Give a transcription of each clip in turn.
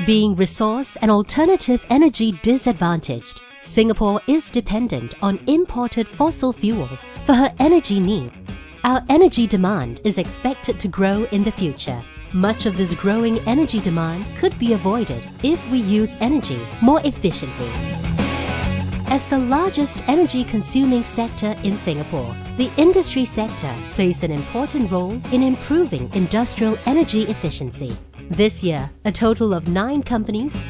Being resource and alternative energy disadvantaged, Singapore is dependent on imported fossil fuels for her energy need. Our energy demand is expected to grow in the future. Much of this growing energy demand could be avoided if we use energy more efficiently. As the largest energy-consuming sector in Singapore, the industry sector plays an important role in improving industrial energy efficiency. This year, a total of 9 companies,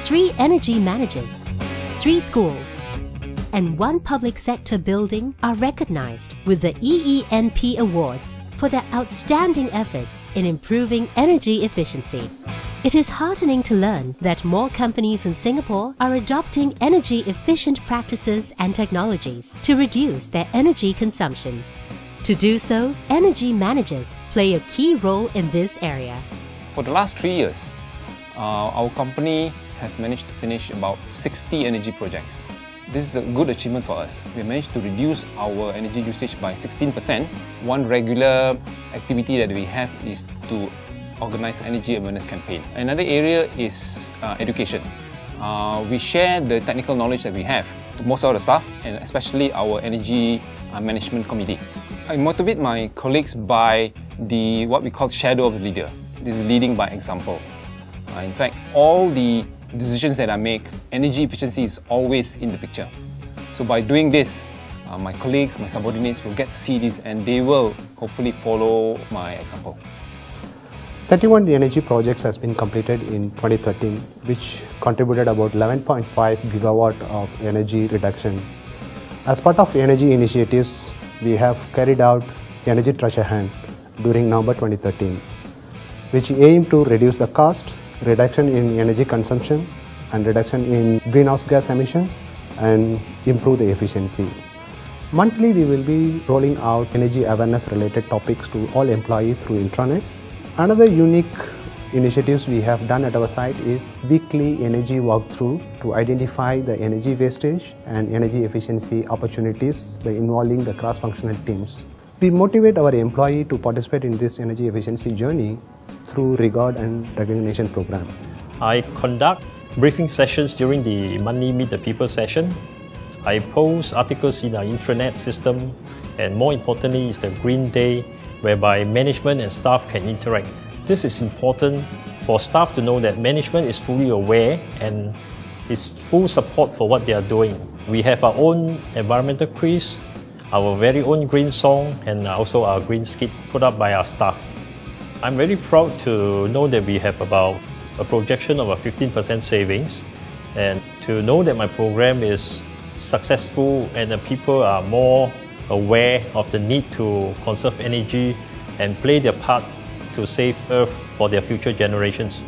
3 energy managers, 3 schools, and 1 public sector building are recognized with the EENP Awards for their outstanding efforts in improving energy efficiency. It is heartening to learn that more companies in Singapore are adopting energy-efficient practices and technologies to reduce their energy consumption. To do so, energy managers play a key role in this area. For the last 3 years, our company has managed to finish about 60 energy projects. This is a good achievement for us. We managed to reduce our energy usage by 16%. One regular activity that we have is to organize energy awareness campaign. Another area is education. We share the technical knowledge that we have to most of the staff, and especially our energy management committee. I motivate my colleagues by what we call shadow of the leader. This is leading by example. In fact, all the decisions that I make, energy efficiency is always in the picture. So by doing this, my colleagues, my subordinates will get to see this, and they will hopefully follow my example. 31 energy projects has been completed in 2013, which contributed about 11.5 gigawatt of energy reduction. As part of energy initiatives, we have carried out Energy Treasure Hunt during November 2013, which aim to reduce the cost, reduction in energy consumption, and reduction in greenhouse gas emissions, and improve the efficiency. Monthly, we will be rolling out energy awareness related topics to all employees through intranet. Another unique initiatives we have done at our site is weekly energy walkthrough to identify the energy wastage and energy efficiency opportunities by involving the cross-functional teams. We motivate our employee to participate in this energy efficiency journey through reward and recognition program. I conduct briefing sessions during the monthly Meet the People session. I post articles in our intranet system, and more importantly is the Green Day, whereby management and staff can interact. This is important for staff to know that management is fully aware and is full support for what they are doing. We have our own environmental quiz, our very own green song, and also our green skit put up by our staff. I'm very proud to know that we have about a projection of a 15% savings, and to know that my program is successful and the people are more aware of the need to conserve energy and play their part to save Earth for their future generations.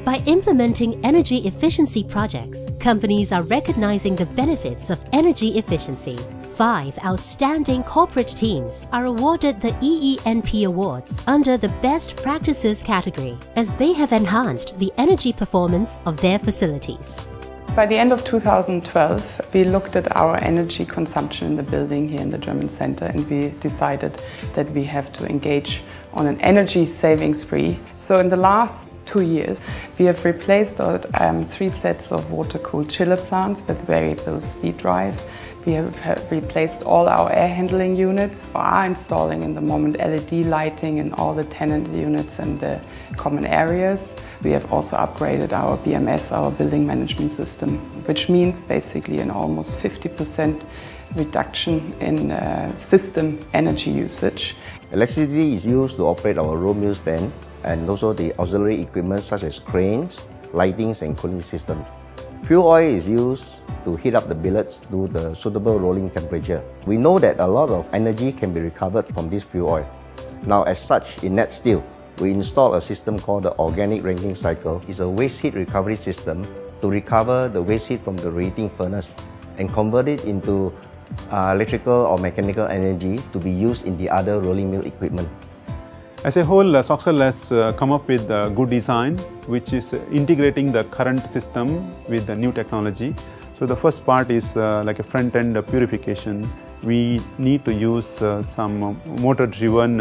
By implementing energy efficiency projects, companies are recognizing the benefits of energy efficiency. 5 outstanding corporate teams are awarded the EENP Awards under the Best Practices category, as they have enhanced the energy performance of their facilities. By the end of 2012, we looked at our energy consumption in the building here in the German Center, and we decided that we have to engage on an energy saving spree. So in the last 2 years, we have replaced 3 sets of water-cooled chiller plants with variable speed drive. We have replaced all our air handling units. We are installing in the moment LED lighting in all the tenant units and the common areas. We have also upgraded our BMS, our building management system, which means basically an almost 50% reduction in system energy usage. Electricity is used to operate our roll mill stand and also the auxiliary equipment such as cranes, lightings and cooling systems. Fuel oil is used to heat up the billets to the suitable rolling temperature. We know that a lot of energy can be recovered from this fuel oil. Now, as such, in net steel, we install a system called the organic ranking cycle. It's a waste heat recovery system to recover the waste heat from the radiating furnace and convert it into electrical or mechanical energy to be used in the other rolling mill equipment. As a whole, Soxal has come up with a good design which is integrating the current system with the new technology. So the first part is like a front-end purification. We need to use some motor-driven,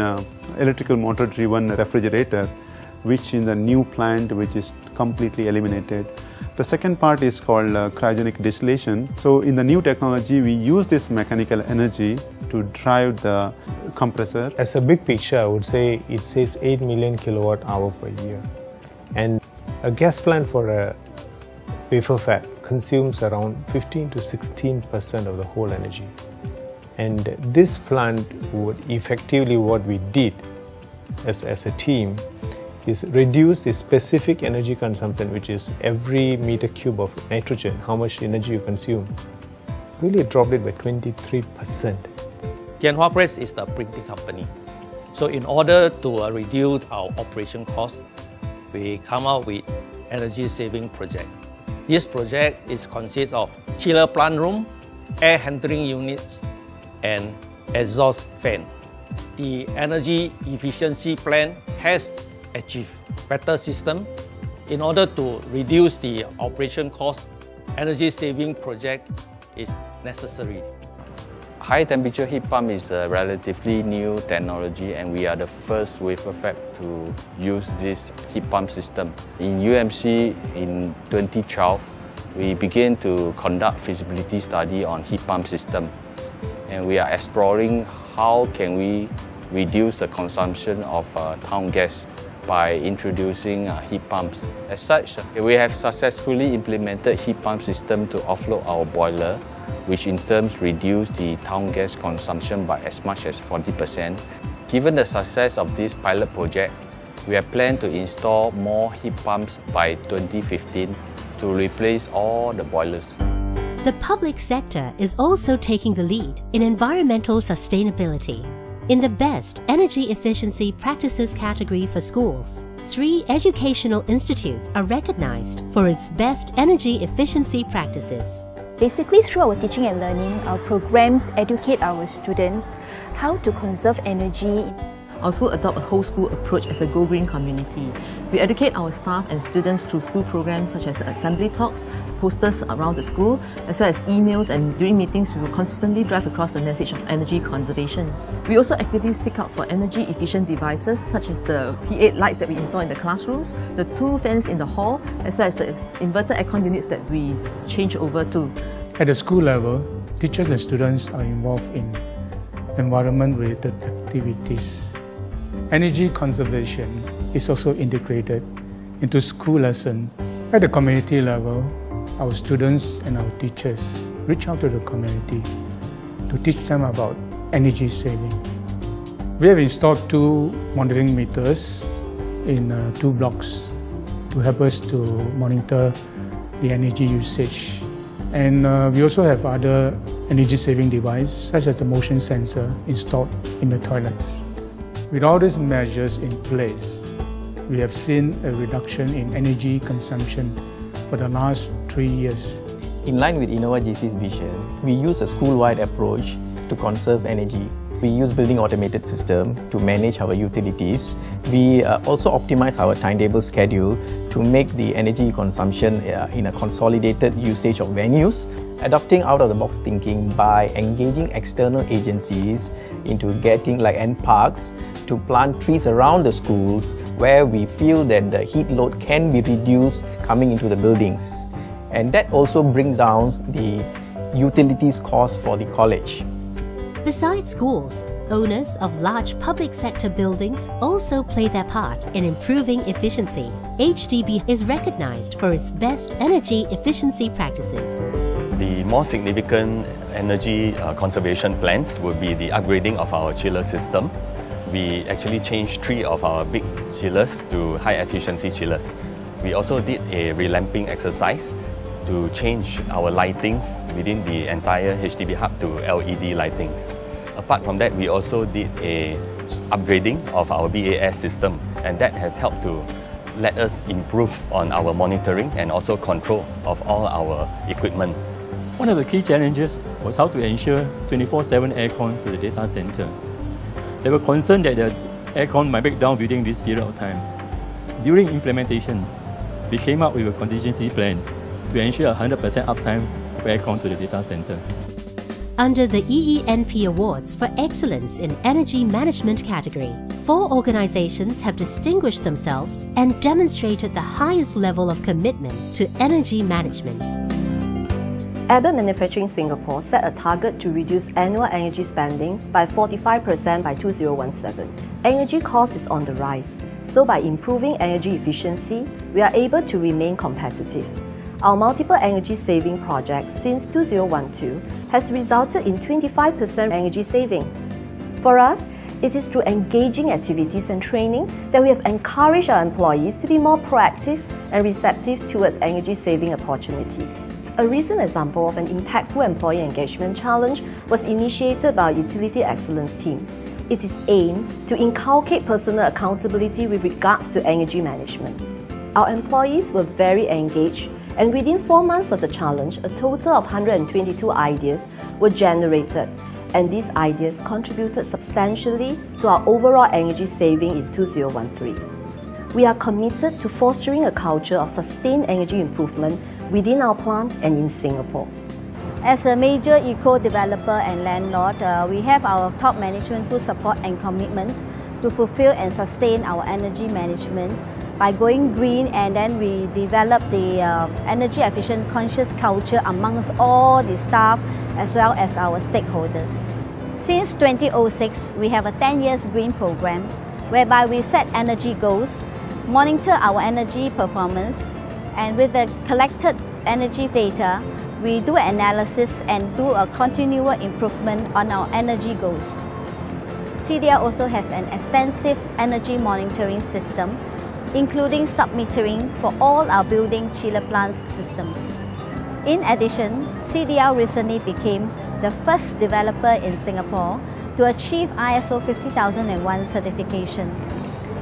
electrical motor-driven refrigerator which in the new plant, which is completely eliminated. The second part is called cryogenic distillation. So in the new technology, we use this mechanical energy to drive the compressor. As a big picture, I would say it saves 8 million kilowatt hour per year. And a gas plant for a wafer fab consumes around 15 to 16% of the whole energy. And this plant would effectively, what we did as a team, is reduce the specific energy consumption, which is every meter cube of nitrogen, how much energy you consume. Really dropped it by 23%. Tianhua Press is the printing company. So in order to reduce our operation cost, we come out with energy saving project. This project consists of chiller plant room, air handling units, and exhaust fan. The energy efficiency plan has achieved better system. In order to reduce the operation cost, energy saving project is necessary. High temperature heat pump is a relatively new technology, and we are the first wafer fab to use this heat pump system. In UMC in 2012, we began to conduct feasibility study on heat pump system, and we are exploring how can we reduce the consumption of town gas by introducing heat pumps. As such, we have successfully implemented heat pump system to offload our boiler, which in terms reduce the town gas consumption by as much as 40%. Given the success of this pilot project, we have planned to install more heat pumps by 2015 to replace all the boilers. The public sector is also taking the lead in environmental sustainability. In the Best Energy Efficiency Practices category for schools, 3 educational institutes are recognized for its best energy efficiency practices. Basically, through our teaching and learning, our programs educate our students how to conserve energy. Also adopt a whole school approach as a Go Green community. We educate our staff and students through school programs such as assembly talks, posters around the school, as well as emails, and during meetings we will consistently drive across the message of energy conservation. We also actively seek out for energy efficient devices such as the T8 lights that we install in the classrooms, the 2 fans in the hall, as well as the inverter aircon units that we change over to. At the school level, teachers and students are involved in environment-related activities. Energy conservation is also integrated into school lessons. At the community level, our students and our teachers reach out to the community to teach them about energy saving. We have installed 2 monitoring meters in 2 blocks to help us to monitor the energy usage. And we also have other energy saving devices such as a motion sensor installed in the toilets. With all these measures in place, we have seen a reduction in energy consumption for the last 3 years. In line with Innova JC's vision, we use a school-wide approach to conserve energy. We use building automated system to manage our utilities. We also optimize our timetable schedule to make the energy consumption in a consolidated usage of venues, adopting out-of-the-box thinking by engaging external agencies into getting like parks to plant trees around the schools where we feel that the heat load can be reduced coming into the buildings. And that also brings down the utilities cost for the college. Besides schools, owners of large public sector buildings also play their part in improving efficiency. HDB is recognized for its best energy efficiency practices. The more significant energy conservation plans would be the upgrading of our chiller system. We actually changed 3 of our big chillers to high efficiency chillers. We also did a relamping exercise to change our lightings within the entire HDB hub to LED lightings. Apart from that, we also did a upgrading of our BAS system, and that has helped to let us improve on our monitoring and also control of all our equipment. One of the key challenges was how to ensure 24/7 aircon to the data center. They were concerned that the aircon might break down within this period of time. During implementation, we came up with a contingency plan to ensure 100% uptime of aircon to the data center. Under the EENP Awards for Excellence in Energy Management category, 4 organizations have distinguished themselves and demonstrated the highest level of commitment to energy management. Adult Manufacturing Singapore set a target to reduce annual energy spending by 45% by 2017. Energy cost is on the rise, so by improving energy efficiency, we are able to remain competitive. Our multiple energy saving projects since 2012 has resulted in 25% energy saving. For us, it is through engaging activities and training that we have encouraged our employees to be more proactive and receptive towards energy saving opportunities. A recent example of an impactful employee engagement challenge was initiated by our Utility Excellence team. It is aimed to inculcate personal accountability with regards to energy management. Our employees were very engaged, and within 4 months of the challenge, a total of 122 ideas were generated, and these ideas contributed substantially to our overall energy saving in 2013. We are committed to fostering a culture of sustained energy improvement within our plant and in Singapore. As a major eco-developer and landlord, we have our top management full support and commitment to fulfill and sustain our energy management by going green, and then we develop the energy efficient conscious culture amongst all the staff as well as our stakeholders. Since 2006, we have a 10 years green program whereby we set energy goals, monitor our energy performance, and with the collected energy data, we do analysis and do a continual improvement on our energy goals. CDL also has an extensive energy monitoring system, including sub-metering for all our building chiller plants systems. In addition, CDL recently became the first developer in Singapore to achieve ISO 50001 certification.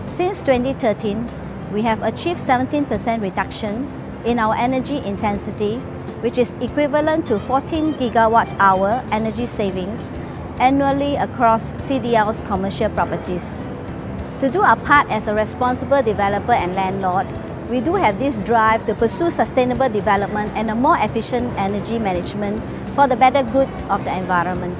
Since 2013, we have achieved 17% reduction in our energy intensity, which is equivalent to 14 gigawatt-hour energy savings annually across CDL's commercial properties. To do our part as a responsible developer and landlord, we do have this drive to pursue sustainable development and a more efficient energy management for the better good of the environment.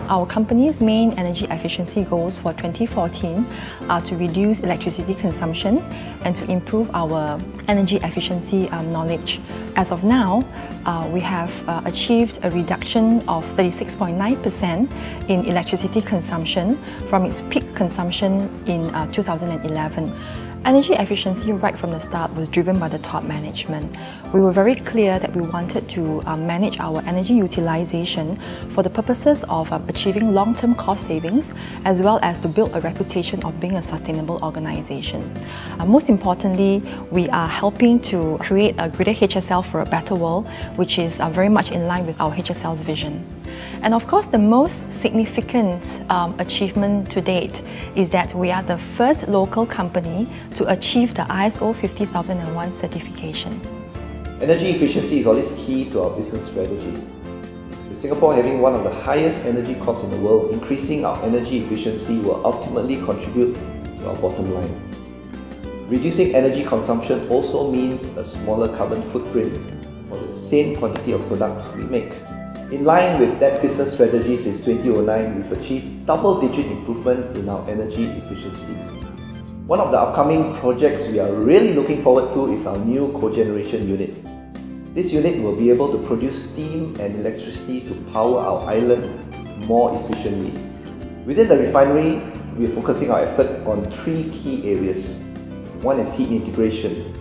Our company's main energy efficiency goals for 2014 are to reduce electricity consumption and to improve our energy efficiency knowledge. As of now, we have achieved a reduction of 36.9% in electricity consumption from its peak consumption in 2011. Energy efficiency right from the start was driven by the top management. We were very clear that we wanted to manage our energy utilization for the purposes of achieving long-term cost savings, as well as to build a reputation of being a sustainable organization. Most importantly, we are helping to create a greater HSL for a better world, which is very much in line with our HSL's vision. And of course, the most significant achievement to date is that we are the first local company to achieve the ISO 50001 certification. Energy efficiency is always key to our business strategy. With Singapore having one of the highest energy costs in the world, increasing our energy efficiency will ultimately contribute to our bottom line. Reducing energy consumption also means a smaller carbon footprint for the same quantity of products we make. In line with that business strategy since 2009, we've achieved double-digit improvement in our energy efficiency. One of the upcoming projects we are really looking forward to is our new cogeneration unit. This unit will be able to produce steam and electricity to power our island more efficiently. Within the refinery, we are focusing our effort on 3 key areas. One is heat integration.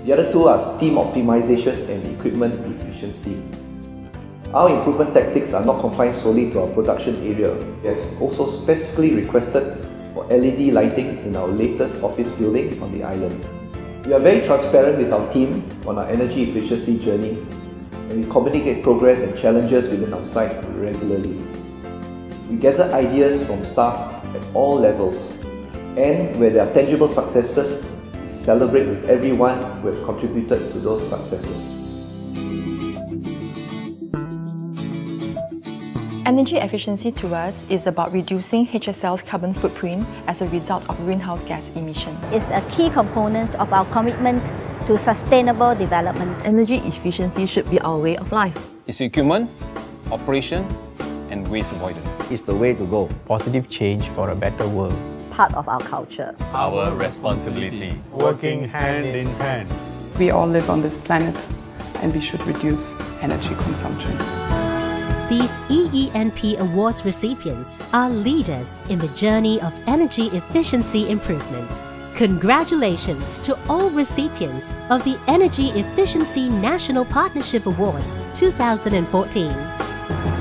The other 2 are steam optimization and equipment efficiency. Our improvement tactics are not confined solely to our production area. We have also specifically requested for LED lighting in our latest office building on the island. We are very transparent with our team on our energy efficiency journey, and we communicate progress and challenges within our site regularly. We gather ideas from staff at all levels, and where there are tangible successes, we celebrate with everyone who has contributed to those successes. Energy efficiency to us is about reducing HSL's carbon footprint as a result of greenhouse gas emission. It's a key component of our commitment to sustainable development. Energy efficiency should be our way of life. It's equipment, operation, and waste avoidance. It's the way to go. Positive change for a better world. part of our culture. Our responsibility. Working hand in hand. We all live on this planet and we should reduce energy consumption. These EENP Awards recipients are leaders in the journey of energy efficiency improvement. Congratulations to all recipients of the Energy Efficiency National Partnership Awards 2014.